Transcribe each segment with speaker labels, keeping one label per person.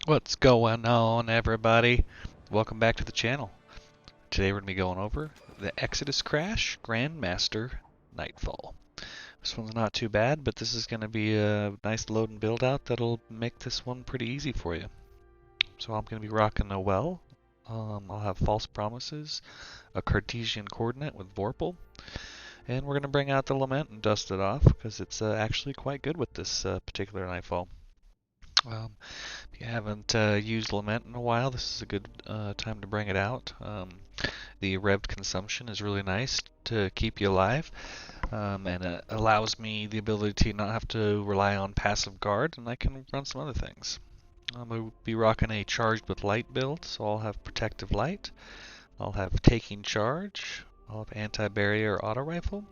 Speaker 1: What's going on, everybody? Welcome back to the channel. Today we're going to be going over the Exodus Crash Grandmaster Nightfall. This one's not too bad, but this is going to be a nice load and build out that'll make this one pretty easy for you. So I'm going to be rocking a well. I'll have false promises, a Cartesian coordinate with Vorpal, and we're going to bring out the Lament and dust it off because it's actually quite good with this particular Nightfall. If you haven't used Lament in a while, this is a good time to bring it out. The revved consumption is really nice to keep you alive, and it allows me the ability to not have to rely on passive guard, and I can run some other things. I'll be rocking a charged with light build, so I'll have protective light, I'll have taking charge, I'll have anti-barrier auto rifle.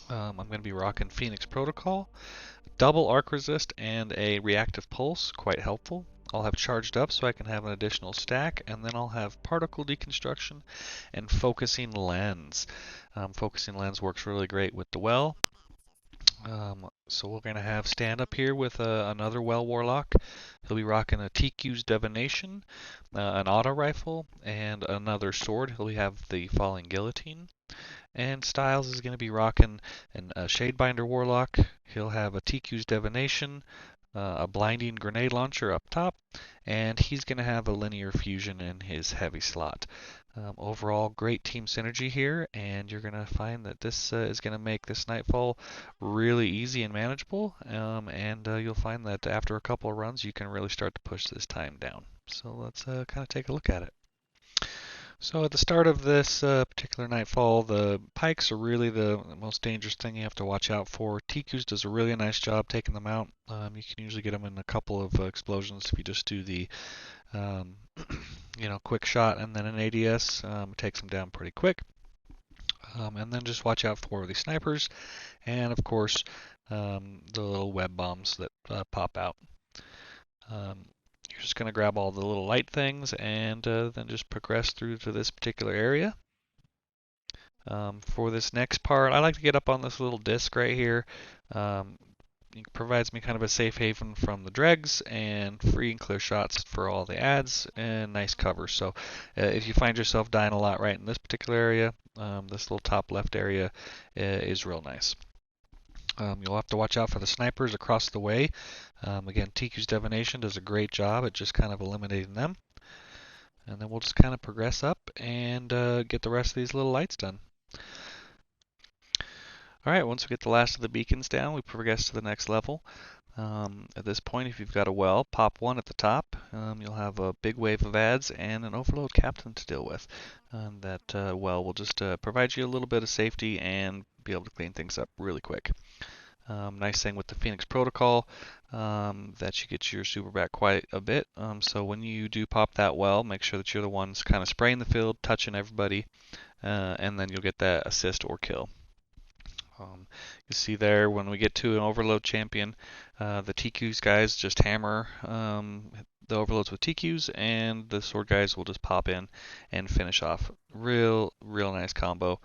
Speaker 1: I'm going to be rocking Phoenix Protocol, double arc resist, and a reactive pulse, quite helpful. I'll have charged up so I can have an additional stack, and then I'll have particle deconstruction and focusing lens. Focusing lens works really great with the well. So we're going to have stand up here with another well warlock. He'll be rocking a Ticcus divination, an auto rifle, and another sword. He'll have the falling guillotine. And Styles is going to be rocking a Shadebinder Warlock. He'll have a Ticcus Divination, a Blinding Grenade Launcher up top, and he's going to have a Linear Fusion in his heavy slot. Overall, great team synergy here, and you're going to find that this is going to make this Nightfall really easy and manageable, and you'll find that after a couple of runs, you can really start to push this time down. So let's kind of take a look at it. So at the start of this particular Nightfall, the pikes are really the most dangerous thing you have to watch out for. Ticcus does a really nice job taking them out. You can usually get them in a couple of explosions if you just do the quick shot and then an ADS. It takes them down pretty quick. And then just watch out for the snipers and of course the little web bombs that pop out. You're just going to grab all the little light things and then just progress through to this particular area. For this next part, I like to get up on this little disc right here. It provides me kind of a safe haven from the dregs and free and clear shots for all the ads and nice cover. So if you find yourself dying a lot right in this particular area, this little top left area is real nice. You'll have to watch out for the snipers across the way. Again, Ticcus Divination does a great job at just kind of eliminating them. And then we'll just kind of progress up and get the rest of these little lights done. Alright, once we get the last of the beacons down, we progress to the next level. At this point, if you've got a well, pop one at the top. You'll have a big wave of ads and an overload captain to deal with. That well will just provide you a little bit of safety and be able to clean things up really quick. Nice thing with the Phoenix Protocol that you get your super back quite a bit. So when you do pop that well, make sure that you're the ones kind of spraying the field, touching everybody, and then you'll get that assist or kill. You see there when we get to an overload champion, the Ticcus guys just hammer the overloads with Ticcus, and the sword guys will just pop in and finish off. Real nice combo.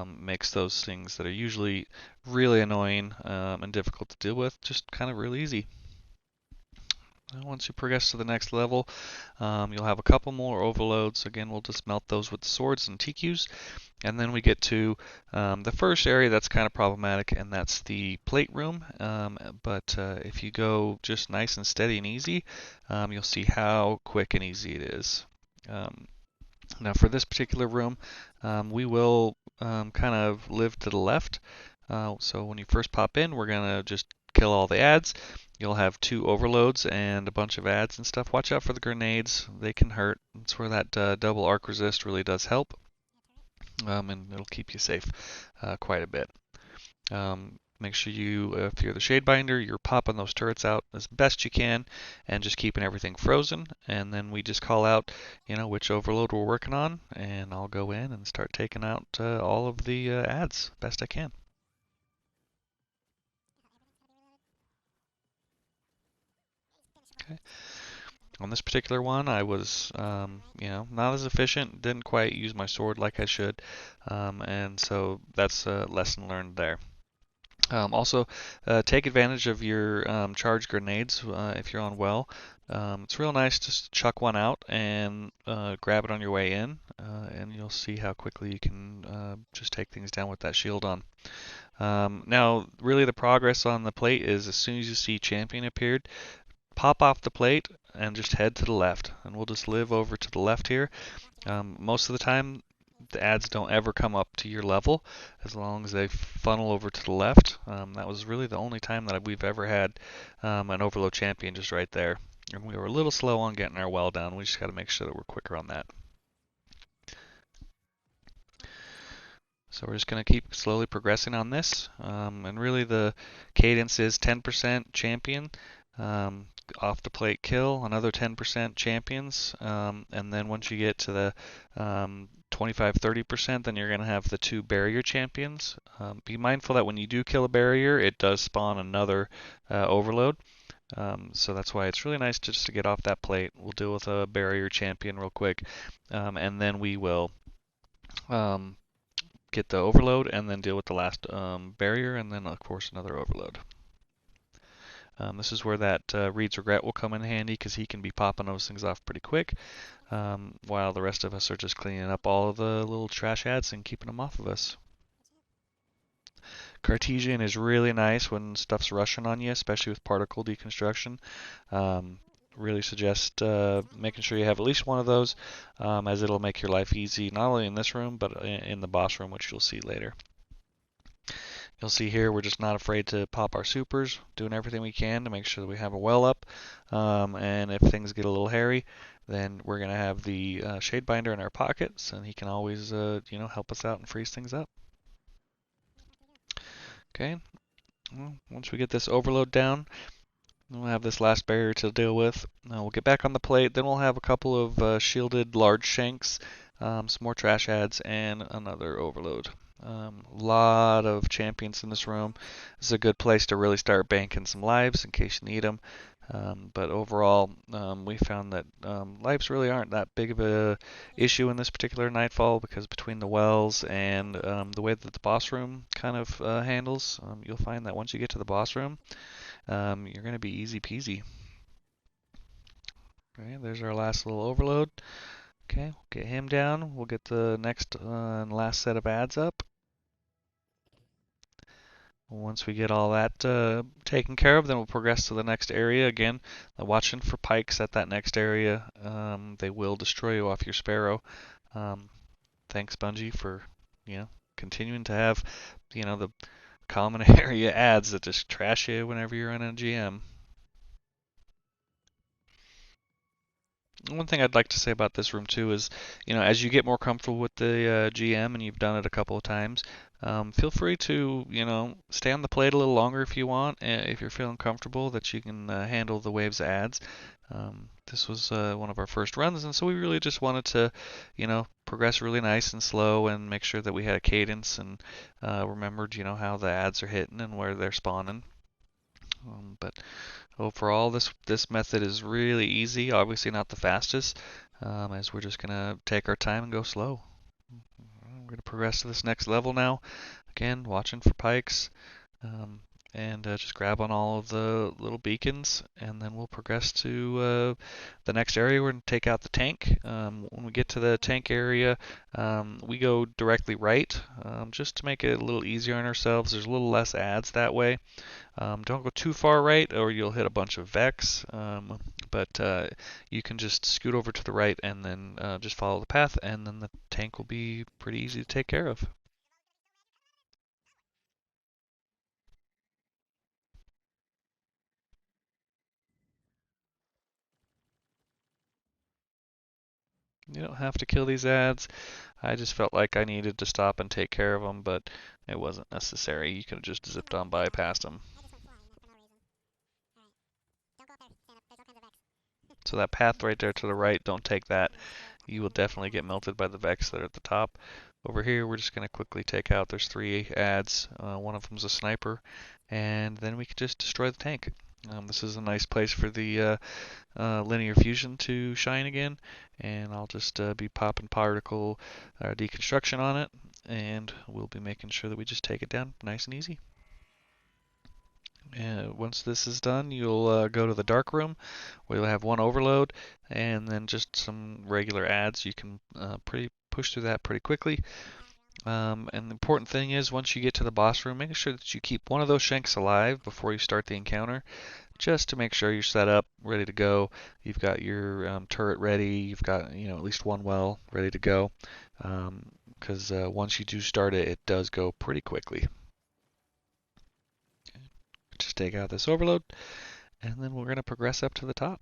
Speaker 1: Makes those things that are usually really annoying and difficult to deal with just kind of really easy. Once you progress to the next level, you'll have a couple more overloads. Again, we'll just melt those with the swords and Ticcus. And then we get to the first area that's kind of problematic, and that's the plate room. But if you go just nice and steady and easy, you'll see how quick and easy it is. Now for this particular room, we will kind of live to the left. So when you first pop in, we're going to just kill all the ads. You'll have two overloads and a bunch of ads and stuff. Watch out for the grenades. They can hurt. That's where that double arc resist really does help. And it'll keep you safe quite a bit. Make sure you, if you're the Shadebinder, you're popping those turrets out as best you can and just keeping everything frozen. And then we just call out, which overload we're working on, and I'll go in and start taking out all of the ads best I can. Okay. On this particular one, I was, not as efficient, didn't quite use my sword like I should, and so that's a lesson learned there. Also, take advantage of your charged grenades if you're on well. It's real nice just to chuck one out and grab it on your way in, and you'll see how quickly you can just take things down with that shield on. Now, really the progress on the plate is as soon as you see champion appeared, pop off the plate and just head to the left. And we'll just live over to the left here. Most of the time, the ads don't ever come up to your level as long as they funnel over to the left. That was really the only time that we've ever had an overload champion just right there. And we were a little slow on getting our well down. We just got to make sure that we're quicker on that. So we're just going to keep slowly progressing on this. And really the cadence is 10% champion, off the plate kill, another 10% champions, and then once you get to the 25-30%, then you're going to have the 2 barrier champions. Be mindful that when you do kill a barrier, it does spawn another overload. So that's why it's really nice just to get off that plate. We'll deal with a barrier champion real quick, and then we will get the overload and then deal with the last barrier, and then of course another overload. This is where that Reed's Regret will come in handy because he can be popping those things off pretty quick, while the rest of us are just cleaning up all of the little trash ads and keeping them off of us. Cartesian is really nice when stuff's rushing on you, especially with particle deconstruction. Really suggest making sure you have at least one of those, as it'll make your life easy, not only in this room, but in the boss room, which you'll see later. You'll see here we're just not afraid to pop our supers, doing everything we can to make sure that we have a well up, and if things get a little hairy, then we're going to have the Shade Binder in our pockets, and he can always help us out and freeze things up. Okay, well, once we get this overload down, we'll have this last barrier to deal with. We'll get back on the plate, then we'll have a couple of shielded large shanks, some more trash ads, and another overload. A lot of champions in this room. This is a good place to really start banking some lives in case you need them. But overall, we found that lives really aren't that big of a issue in this particular Nightfall, because between the wells and the way that the boss room kind of handles, you'll find that once you get to the boss room, you're going to be easy peasy. Okay, there's our last little overload. Okay, we'll get him down. We'll get the next and last set of ads up. Once we get all that taken care of, then we'll progress to the next area. Again, watching for pikes at that next area. They will destroy you off your Sparrow. Thanks, Bungie, for continuing to have the common area ads that just trash you whenever you're in a GM. One thing I'd like to say about this room too is, as you get more comfortable with the GM and you've done it a couple of times, feel free to, stay on the plate a little longer if you want, if you're feeling comfortable that you can handle the waves of ads. This was one of our first runs, and so we really just wanted to, progress really nice and slow and make sure that we had a cadence and remembered, how the ads are hitting and where they're spawning. But overall, this method is really easy, obviously not the fastest, as we're just going to take our time and go slow. We're going to progress to this next level now. Again, watching for pikes, and just grab on all of the little beacons, and then we'll progress to the next area. We're going to take out the tank. When we get to the tank area, we go directly right, just to make it a little easier on ourselves. There's a little less ads that way. Don't go too far right or you'll hit a bunch of Vex, but you can just scoot over to the right and then just follow the path, and then the tank will be pretty easy to take care of. You don't have to kill these ads. I just felt like I needed to stop and take care of them, but it wasn't necessary. You could have just zipped on by past them. So that path right there to the right, don't take that. You will definitely get melted by the Vex that are at the top. Over here, we're just going to quickly take out, there's 3 ads. One of them's a sniper, and then we can just destroy the tank. This is a nice place for the linear fusion to shine again, and I'll just be popping particle deconstruction on it, and we'll be making sure that we just take it down nice and easy. Once this is done, you'll go to the dark room, where you'll have one overload, and then just some regular adds. You can push through that pretty quickly. And the important thing is, once you get to the boss room, make sure that you keep one of those shanks alive before you start the encounter, just to make sure you're set up, ready to go. You've got your turret ready. You've got at least one well ready to go, because once you do start it, it does go pretty quickly. Just take out this overload, and then we're going to progress up to the top.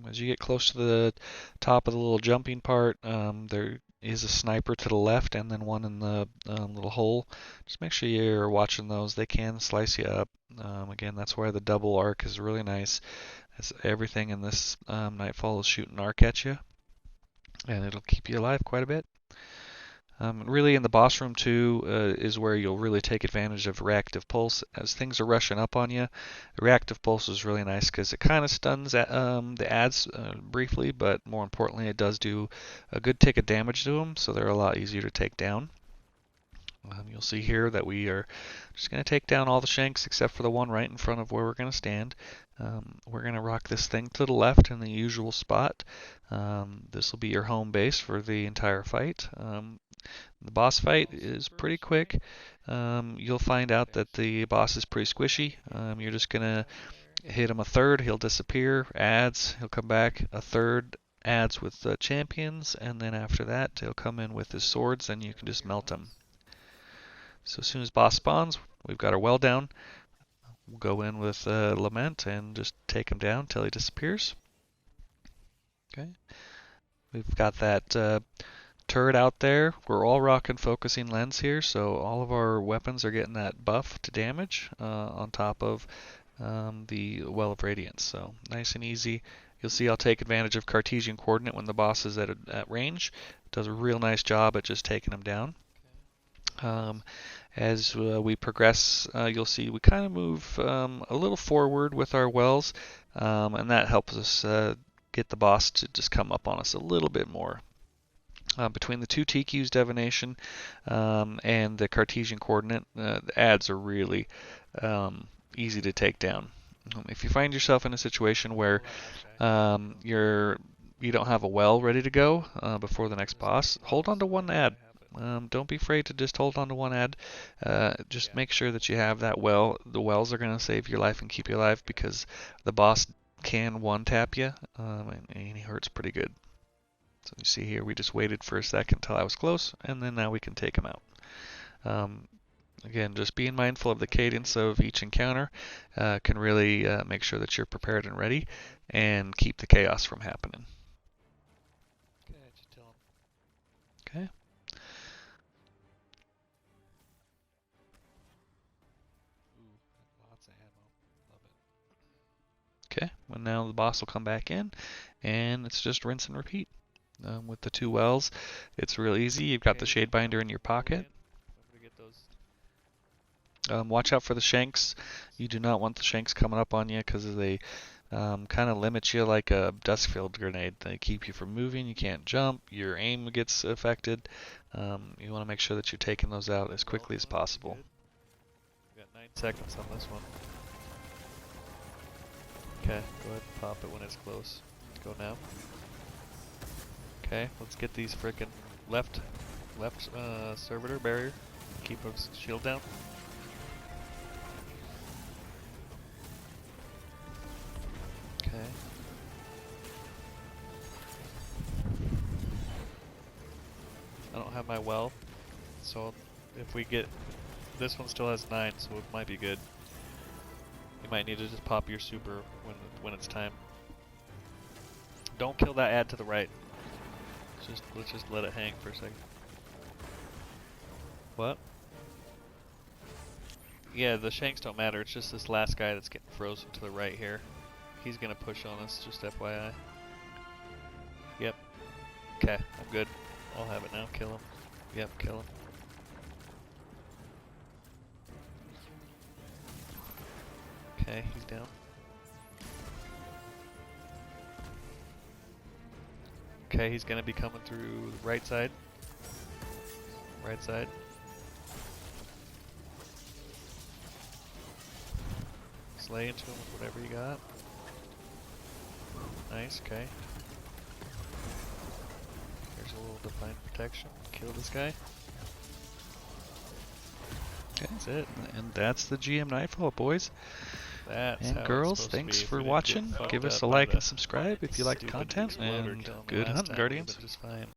Speaker 1: As you get close to the top of the little jumping part, there is a sniper to the left and then one in the little hole. Just make sure you're watching those. They can slice you up. Again, that's why the double arc is really nice. As everything in this Nightfall is shooting arc at you, and it'll keep you alive quite a bit. Really, in the boss room too is where you'll really take advantage of reactive pulse. As things are rushing up on you, the reactive pulse is really nice because it kind of stuns the adds briefly, but more importantly, it does do a good tick of damage to them, so they're a lot easier to take down. You'll see here that we are just going to take down all the shanks except for the one right in front of where we're going to stand. We're going to rock this thing to the left in the usual spot. This will be your home base for the entire fight. The boss fight is pretty quick. You'll find out that the boss is pretty squishy. You're just going to hit him a third, he'll disappear, adds, he'll come back, a third, adds with the champions, and then after that he'll come in with his swords, and you can just melt him. So as soon as boss spawns, we've got our well down. We'll go in with Lament and just take him down until he disappears. Okay. We've got that turret out there. We're all rocking focusing lens here, so all of our weapons are getting that buff to damage on top of the Well of Radiance. So nice and easy. You'll see I'll take advantage of Cartesian coordinate when the boss is at range. It does a real nice job at just taking him down. As we progress, you'll see we kind of move a little forward with our wells, and that helps us get the boss to just come up on us a little bit more. Between the two Ticcus divination and the Cartesian coordinate, the adds are really easy to take down. If you find yourself in a situation where you don't have a well ready to go before the next boss, hold on to one add. Don't be afraid to just hold on to one add. Just make sure that you have that well. The wells are going to save your life and keep you alive because the boss can one-tap you, and he hurts pretty good. So you see here, we just waited for a second until I was close, and then now we can take him out. Again, just being mindful of the cadence of each encounter can really make sure that you're prepared and ready and keep the chaos from happening. Okay. Okay, well now the boss will come back in, and it's just rinse and repeat. With the two wells, it's real easy. You've got the shade binder in your pocket. Watch out for the shanks. You do not want the shanks coming up on you because they kind of limit you like a Duskfield grenade. They keep you from moving. You can't jump. Your aim gets affected. You want to make sure that you're taking those out as quickly as possible. We've got 9 seconds on this one. Okay, go ahead and pop it when it's close. Go now. Okay, let's get these frickin' left servitor barrier. Keep his shield down. Okay. I don't have my well, so if we get... This one still has 9, so it might be good. You might need to just pop your super when it's time. Don't kill that ad to the right. Let's just let it hang for a second. What? Yeah, the shanks don't matter. It's just this last guy that's getting frozen to the right here. He's gonna push on us, just FYI. Yep. Okay, I'm good. I'll have it now. Kill him. Yep, kill him. Okay, he's down. Okay, he's gonna be coming through the right side. Right side. lay into him with whatever you got. Nice, okay. Here's a little divine protection. Kill this guy. Okay, that's it. And that's the GM Nightfall, boys. That's and girls, thanks for watching. Give us a like and subscribe if you like the content, and good hunting, Guardians.